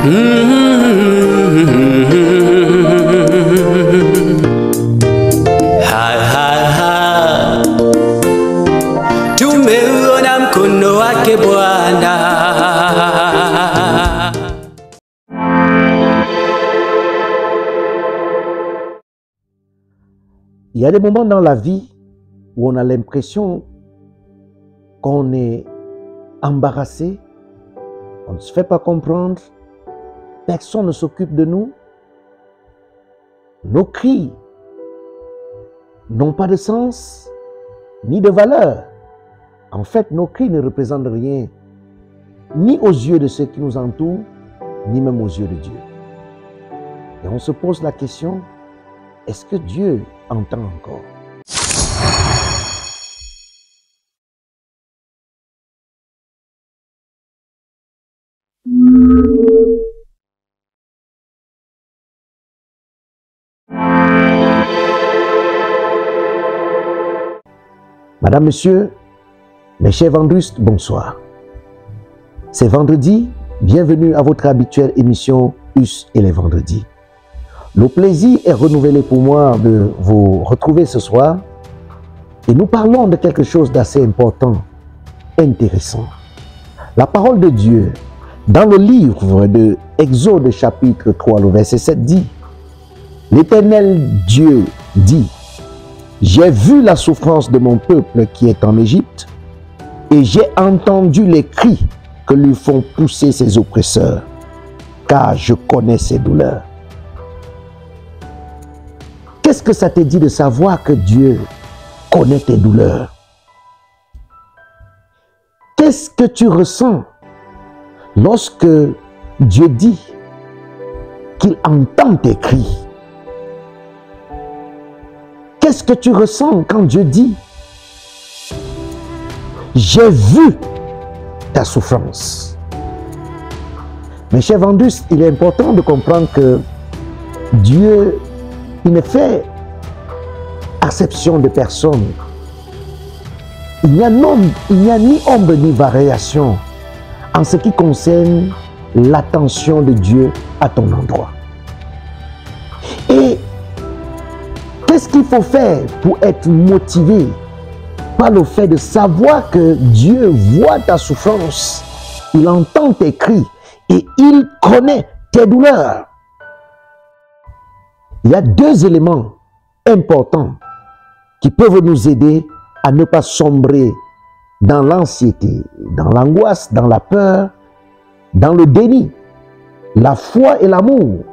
Tumeona mkono wake Bwana. Il y a des moments dans la vie où on a l'impression qu'on est embarrassé, on ne se fait pas comprendre, personne ne s'occupe de nous. Nos cris n'ont pas de sens ni de valeur. En fait, nos cris ne représentent rien, ni aux yeux de ceux qui nous entourent, ni même aux yeux de Dieu. Et on se pose la question, est-ce que Dieu entend encore? Madame, Monsieur, mes chers vendrustes, bonsoir. C'est vendredi, bienvenue à votre habituelle émission US et les vendredis. Le plaisir est renouvelé pour moi de vous retrouver ce soir et nous parlons de quelque chose d'assez important, intéressant. La parole de Dieu, dans le livre de Exode chapitre 3, le verset 7 dit, « L'Éternel Dieu dit, j'ai vu la souffrance de mon peuple qui est en Égypte et j'ai entendu les cris que lui font pousser ses oppresseurs, car je connais ses douleurs. » Qu'est-ce que ça te dit de savoir que Dieu connaît tes douleurs? Qu'est-ce que tu ressens lorsque Dieu dit qu'il entend tes cris? Qu'est-ce que tu ressens quand Dieu dit « J'ai vu ta souffrance ». Mes chers vendus, il est important de comprendre que Dieu, il ne fait acception de personne. Il n'y a ni ombre ni variation en ce qui concerne l'attention de Dieu à ton endroit. Et qu'est-ce qu'il faut faire pour être motivé par le fait de savoir que Dieu voit ta souffrance, il entend tes cris et il connaît tes douleurs? Il y a deux éléments importants qui peuvent nous aider à ne pas sombrer dans l'anxiété, dans l'angoisse, dans la peur, dans le déni. La foi et l'amour.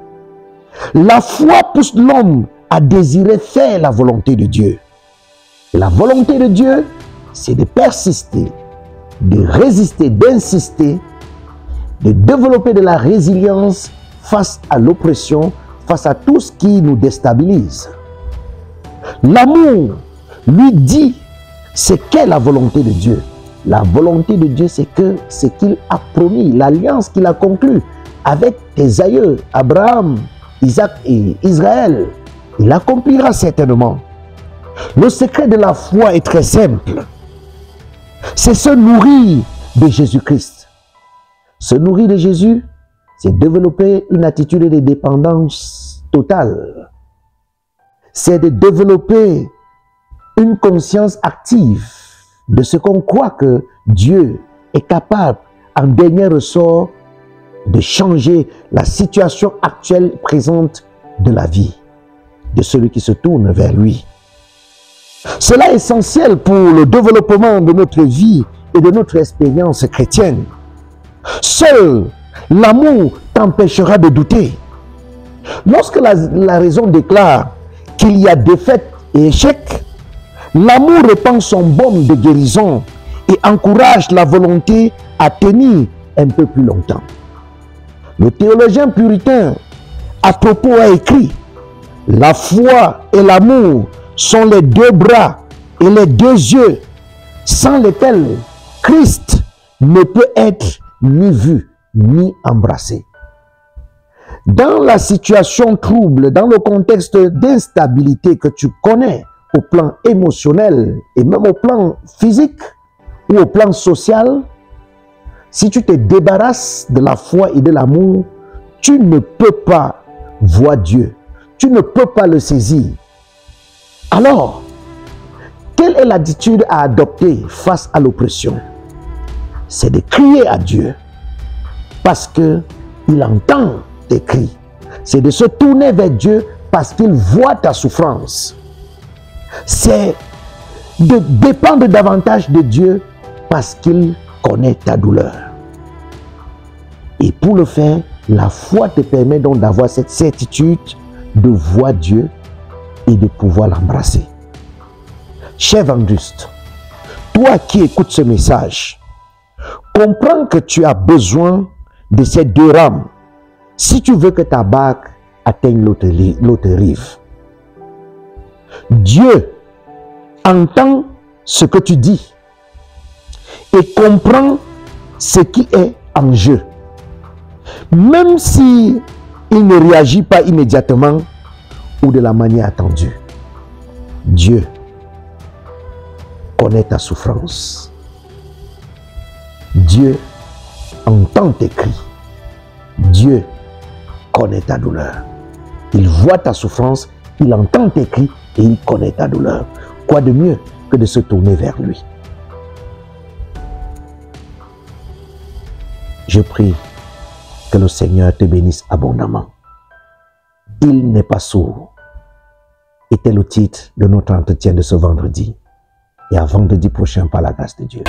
La foi pousse l'homme à désirer faire la volonté de Dieu. La volonté de Dieu, c'est de persister, de résister, d'insister, de développer de la résilience face à l'oppression, face à tout ce qui nous déstabilise. L'amour lui dit ce qu'est la volonté de Dieu. La volonté de Dieu, c'est que ce qu'il a promis, l'alliance qu'il a conclue avec tes aïeux, Abraham, Isaac et Israël, il l'accomplira certainement. Le secret de la foi est très simple. C'est se nourrir de Jésus-Christ. Se nourrir de Jésus, c'est développer une attitude de dépendance totale. C'est de développer une conscience active de ce qu'on croit que Dieu est capable, en dernier ressort, de changer la situation actuelle présente de la vie de celui qui se tourne vers lui. Cela est essentiel pour le développement de notre vie et de notre expérience chrétienne. Seul l'amour t'empêchera de douter. Lorsque la raison déclare qu'il y a défaite et échec, l'amour répand son baume de guérison et encourage la volonté à tenir un peu plus longtemps. Le théologien puritain à propos a écrit « La foi et l'amour sont les deux bras et les deux yeux sans lesquels Christ ne peut être ni vu ni embrassé. » Dans la situation trouble, dans le contexte d'instabilité que tu connais au plan émotionnel et même au plan physique ou au plan social, si tu te débarrasses de la foi et de l'amour, tu ne peux pas voir Dieu. Tu ne peux pas le saisir. Alors, quelle est l'attitude à adopter face à l'oppression? C'est de crier à Dieu parce qu'il entend tes cris. C'est de se tourner vers Dieu parce qu'il voit ta souffrance. C'est de dépendre davantage de Dieu parce qu'il connaît ta douleur. Et pour le faire, la foi te permet donc d'avoir cette certitude de voir Dieu et de pouvoir l'embrasser. Cher Vendust, toi qui écoutes ce message, comprends que tu as besoin de ces deux rames si tu veux que ta barque atteigne l'autre rive. Dieu entend ce que tu dis et comprend ce qui est en jeu. Même si il ne réagit pas immédiatement ou de la manière attendue, Dieu connaît ta souffrance. Dieu entend tes cris. Dieu connaît ta douleur. Il voit ta souffrance, il entend tes cris et il connaît ta douleur. Quoi de mieux que de se tourner vers lui? Je prie que le Seigneur te bénisse abondamment. Il n'est pas sourd. Était le titre de notre entretien de ce vendredi. Et à vendredi prochain par la grâce de Dieu.